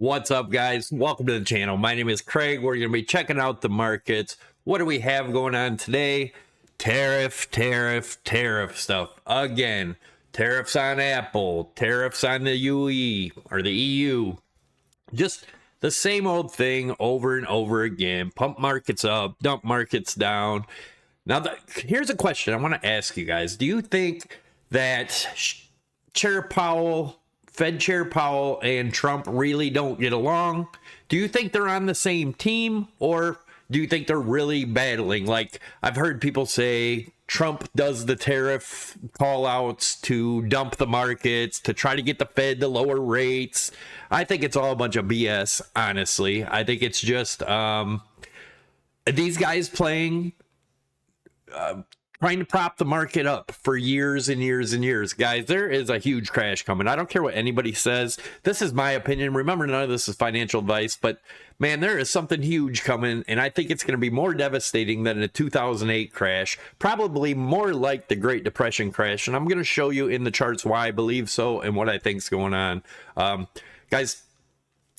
What's up, guys? Welcome to the channel. My name is Craig. We're going to be checking out the markets. What do we have going on today? Tariff stuff. Again, tariffs on Apple, tariffs on the UE or the EU. Just the same old thing over and over again. Pump markets up, dump markets down. Now, here's a question I want to ask you guys. Do you think that Fed Chair Powell and Trump really don't get along? Do you think they're on the same team, or do you think they're really battling? Like, I've heard people say Trump does the tariff call outs to dump the markets, to try to get the Fed to lower rates. I think it's all a bunch of BS, honestly. I think it's just these guys playing, trying to prop the market up for years and years and years. Guys, there is a huge crash coming. I don't care what anybody says. This is my opinion. Remember, none of this is financial advice, but man, there is something huge coming, and I think it's going to be more devastating than a 2008 crash, probably more like the Great Depression crash, and I'm going to show you in the charts why I believe so and what I think is going on. Guys,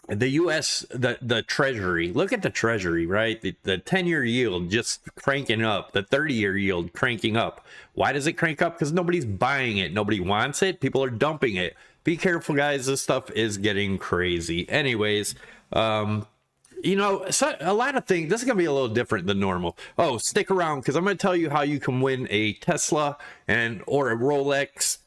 the U.S., the Treasury, look at the Treasury, right? The 10-year yield just cranking up, the 30-year yield cranking up. Why does it crank up? Because nobody's buying it. Nobody wants it. People are dumping it. Be careful, guys. This stuff is getting crazy. Anyways, you know, so a lot of things, this is going to be a little different than normal. Oh, stick around, because I'm going to tell you how you can win a Tesla or a Rolex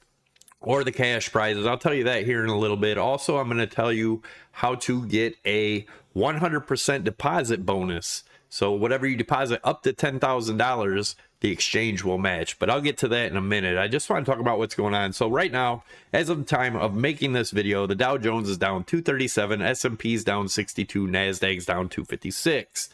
or the cash prizes. I'll tell you that here in a little bit. Also, I'm going to tell you how to get a 100% deposit bonus. So whatever you deposit up to $10,000, the exchange will match. But I'll get to that in a minute. I just want to talk about what's going on. So right now, as of the time of making this video, the Dow Jones is down 237, S&P's down 62, Nasdaq's down 256.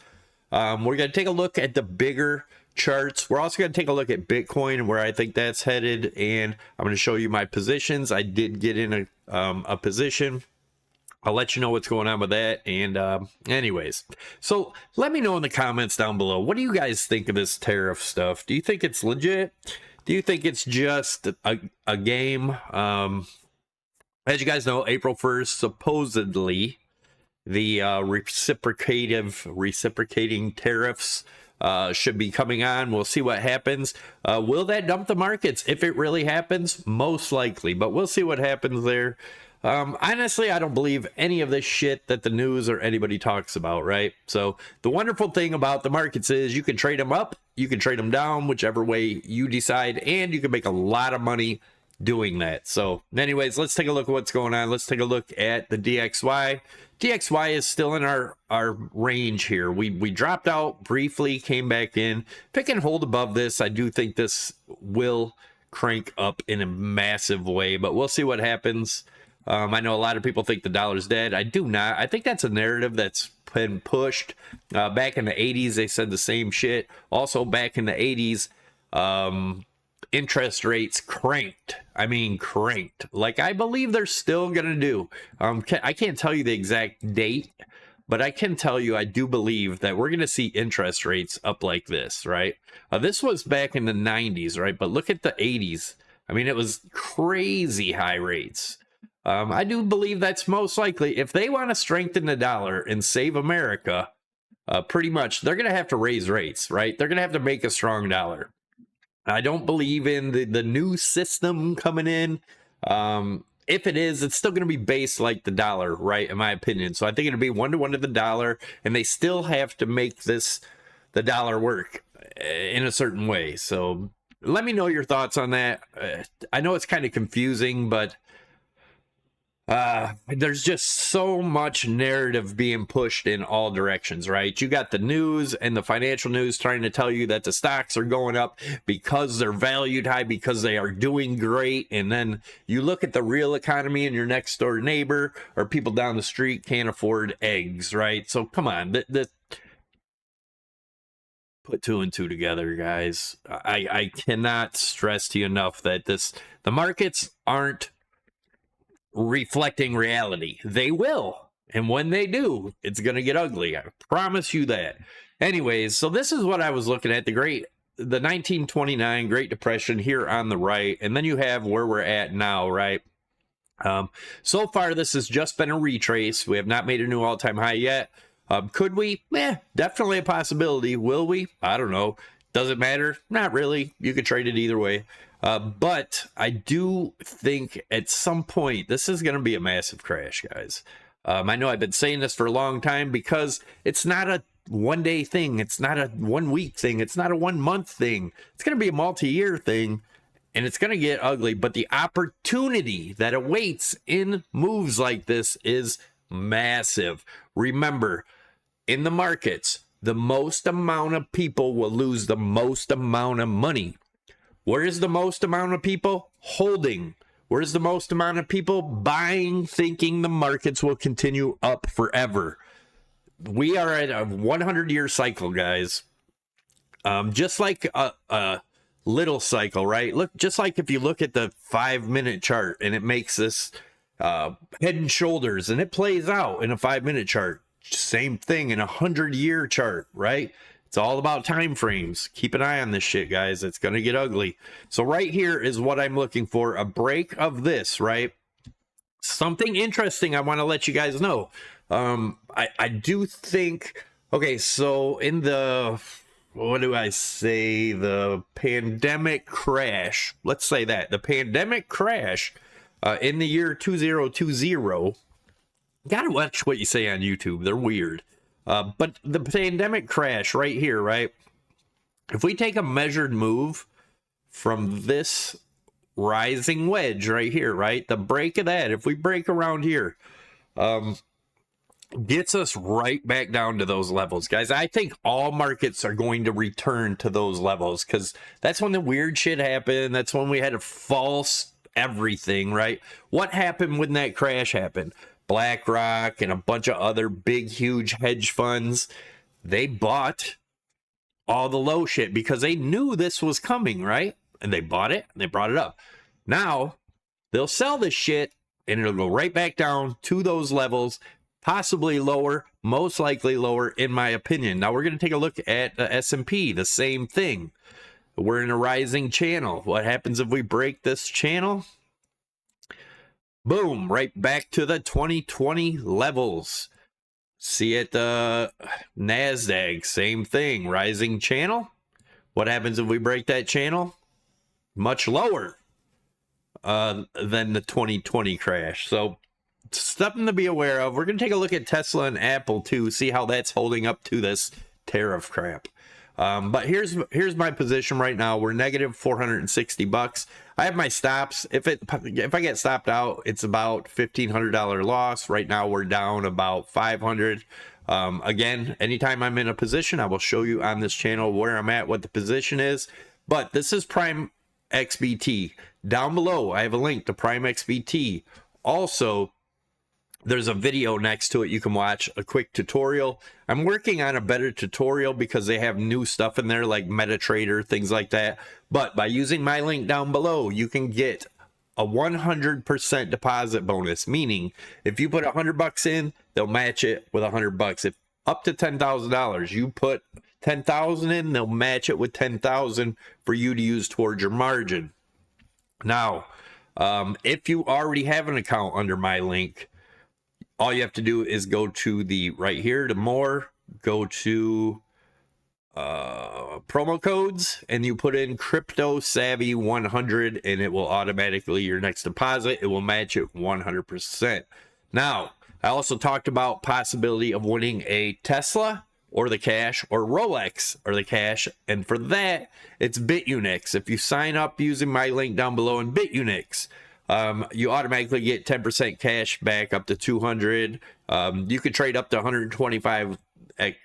We're going to take a look at the bigger charts. We're also going to take a look at Bitcoin and where I think that's headed, and I'm going to show you my positions. I did get in a position. I'll let you know what's going on with that. And anyways, so let me know in the comments down below, what do you guys think of this tariff stuff? Do you think it's legit? Do you think it's just a game? As you guys know, April 1st, supposedly the reciprocating tariffs should be coming on. We'll see what happens. Will that dump the markets? If it really happens, most likely, but we'll see what happens there. Honestly, I don't believe any of this shit that the news or anybody talks about, right? So the wonderful thing about the markets is you can trade them up, you can trade them down, whichever way you decide, and you can make a lot of money doing that. So anyways, let's take a look at what's going on. Let's take a look at the DXY. DXY is still in our range here. We dropped out briefly, came back in. If it can hold above this, I do think this will crank up in a massive way, but we'll see what happens. I know a lot of people think the dollar's dead. I do not. I think that's a narrative that's been pushed. Back in the 80s, they said the same shit. Also, back in the 80s, interest rates cranked. I mean, cranked. Like, I believe they're still going to do. I can't tell you the exact date, but I can tell you I do believe that we're going to see interest rates up like this, right? This was back in the 90s, right? But look at the 80s. I mean, it was crazy high rates. I do believe that's most likely. If they want to strengthen the dollar and save America, pretty much, they're going to have to raise rates, right? They're going to have to make a strong dollar. I don't believe in the new system coming in. If it is, it's still going to be based like the dollar, right? In my opinion. So I think it'll be 1-to-1 to the dollar, and they still have to make the dollar work in a certain way. So let me know your thoughts on that. I know it's kind of confusing, but there's just so much narrative being pushed in all directions, right? You got the news and the financial news trying to tell you that the stocks are going up because they're valued high, because they are doing great. And then you look at the real economy and your next door neighbor or people down the street can't afford eggs, right? So come on, put 2 and 2 together, guys. I cannot stress to you enough that the markets aren't reflecting reality. They will, and when they do, it's gonna get ugly. I promise you that. Anyways, so this is what I was looking at, the 1929 Great Depression here on the right, and then you have where we're at now, right? So far, this has just been a retrace. We have not made a new all-time high yet. Could we? Definitely a possibility. Will we? I don't know. Does it matter? Not really. You could trade it either way. But I do think at some point, this is going to be a massive crash, guys. I know I've been saying this for a long time because it's not a one-day thing. It's not a one-week thing. It's not a one-month thing. It's going to be a multi-year thing. And it's going to get ugly, but the opportunity that awaits in moves like this is massive. Remember, in the markets, the most amount of people will lose the most amount of money. Where is the most amount of people? Holding. Where's the most amount of people? Buying, thinking the markets will continue up forever. We are at a 100-year cycle, guys. Just like a little cycle, right? Look, just like if you look at the 5-minute chart and it makes this head and shoulders and it plays out in a 5-minute chart. Same thing in a 100-year chart, right? It's all about time frames. Keep an eye on this shit, guys. It's going to get ugly. So right here is what I'm looking for. A break of this, right? Something interesting I want to let you guys know. I do think, okay, so in the, what do I say? The pandemic crash. Let's say that. The pandemic crash in the year 2020. Gotta watch what you say on YouTube. They're weird. But the pandemic crash right here, right? If we take a measured move from this rising wedge right here, right? The break of that, if we break around here, gets us right back down to those levels, guys. I think all markets are going to return to those levels because that's when the weird shit happened. That's when we had a false everything, right? What happened when that crash happened? BlackRock and a bunch of other big, huge hedge funds, they bought all the low shit because they knew this was coming, right? And they bought it and they brought it up. Now they'll sell this shit and it'll go right back down to those levels, possibly lower, most likely lower, in my opinion. Now we're going to take a look at the S&P, the same thing. We're in a rising channel. What happens if we break this channel? Boom, right back to the 2020 levels. See it, NASDAQ, same thing, rising channel. What happens if we break that channel? Much lower than the 2020 crash. So something to be aware of. We're going to take a look at Tesla and Apple too, see how that's holding up to this tariff crap. But here's my position right now. We're negative 460 bucks. I have my stops. If I get stopped out, it's about $1,500 loss. Right now we're down about 500. Again, anytime I'm in a position, I will show you on this channel where I'm at, what the position is. But this is Prime XBT. Down below, I have a link to Prime XBT. Also, there's a video next to it you can watch, a quick tutorial. I'm working on a better tutorial because they have new stuff in there like MetaTrader, things like that. But by using my link down below, you can get a 100% deposit bonus, meaning if you put 100 bucks in, they'll match it with 100 bucks. If up to $10,000, you put 10,000 in, they'll match it with 10,000 for you to use towards your margin. Now, if you already have an account under my link, all you have to do is go to the right here to more, go to promo codes, and you put in Crypto Savvy 100 and it will automatically, your next deposit, it will match it 100%. Now, I also talked about possibility of winning a Tesla or the cash, or Rolex or the cash, and for that, it's BITUNIX. If you sign up using my link down below in BITUNIX, you automatically get 10% cash back up to 200. You could trade up to 125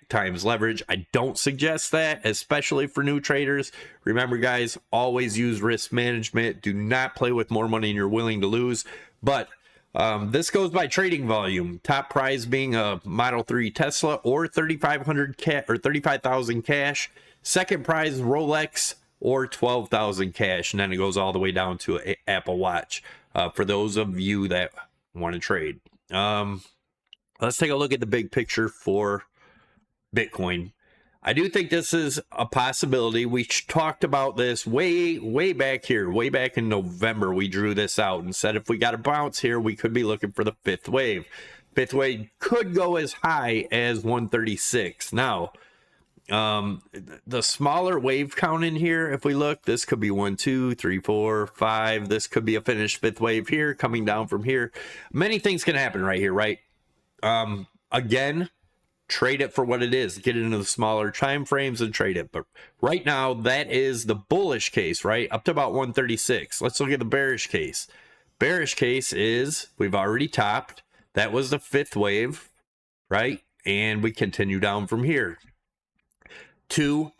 times leverage. I don't suggest that, especially for new traders. Remember, guys, always use risk management. Do not play with more money than you're willing to lose. But this goes by trading volume. Top prize being a Model 3 Tesla or 3,500 or 35,000 cash. Second prize Rolex or 12,000 cash, and then it goes all the way down to an Apple Watch for those of you that want to trade. Let's take a look at the big picture for Bitcoin. I do think this is a possibility. We talked about this way back here, way back in November. We drew this out and said if we got a bounce here, we could be looking for the fifth wave. Fifth wave could go as high as 136. Now, the smaller wave count in here, if we look, this could be 1, 2, 3, 4, 5. This could be a finished fifth wave here coming down from here. Many things can happen right here, right? Again, trade it for what it is. Get it into the smaller time frames and trade it. But right now, that is the bullish case, right? Up to about 136. Let's look at the bearish case. Bearish case is we've already topped. That was the fifth wave, right? And we continue down from here to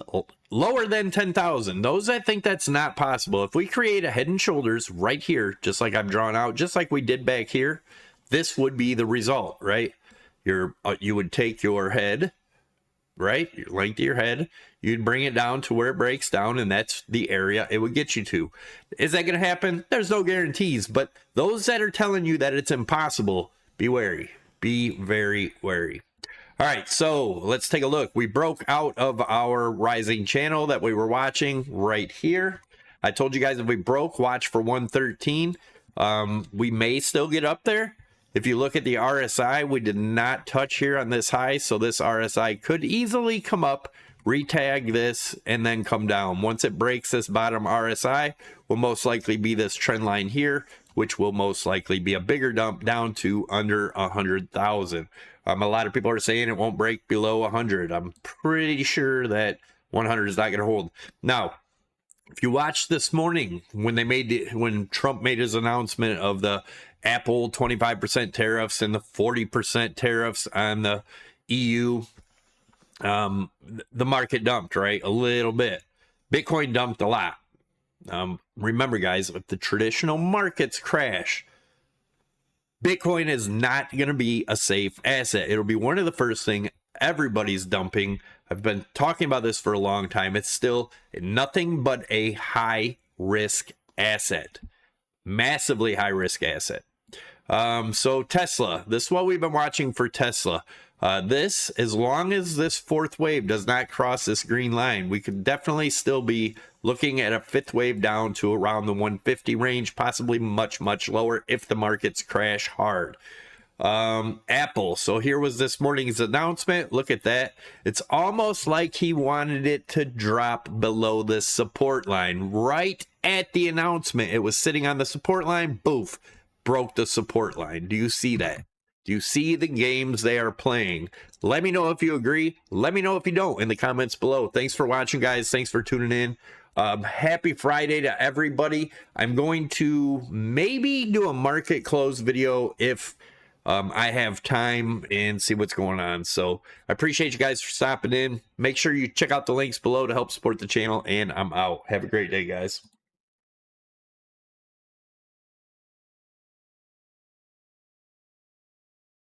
lower than 10,000. Those that think that's not possible, if we create a head and shoulders right here, just like I've drawn out, just like we did back here, this would be the result, right? You would take your head, right? Your length of your head, you'd bring it down to where it breaks down, and that's the area it would get you to. Is that going to happen? There's no guarantees, but those that are telling you that it's impossible, be wary. Be very wary. All right, so let's take a look. We broke out of our rising channel that we were watching right here. I told you guys if we broke, watch for 113. We may still get up there. If you look at the RSI, we did not touch here on this high, so this RSI could easily come up, retag this, and then come down. Once it breaks this bottom RSI, will most likely be this trend line here, which will most likely be a bigger dump down to under 100,000. A lot of people are saying it won't break below 100. I'm pretty sure that 100 is not going to hold. Now, if you watched this morning when Trump made his announcement of the Apple 25% tariffs and the 40% tariffs on the EU, the market dumped, right? A little bit. Bitcoin dumped a lot. Remember, guys, if the traditional markets crash, Bitcoin is not going to be a safe asset. It'll be one of the first things everybody's dumping. I've been talking about this for a long time. It's still nothing but a high risk asset, massively high risk asset. So Tesla, this is what we've been watching for Tesla. This, as long as this fourth wave does not cross this green line, we could definitely still be looking at a fifth wave down to around the 150 range, possibly much lower if the markets crash hard. Apple, so here was this morning's announcement. Look at that. It's almost like he wanted it to drop below this support line. Right at the announcement, it was sitting on the support line, boof, broke the support line. Do you see that? Do you see the games they are playing? Let me know if you agree. Let me know if you don't in the comments below. Thanks for watching, guys. Thanks for tuning in. Happy Friday to everybody. I'm going to maybe do a market close video if I have time and see what's going on. So I appreciate you guys for stopping in. Make sure you check out the links below to help support the channel, and I'm out. Have a great day, guys.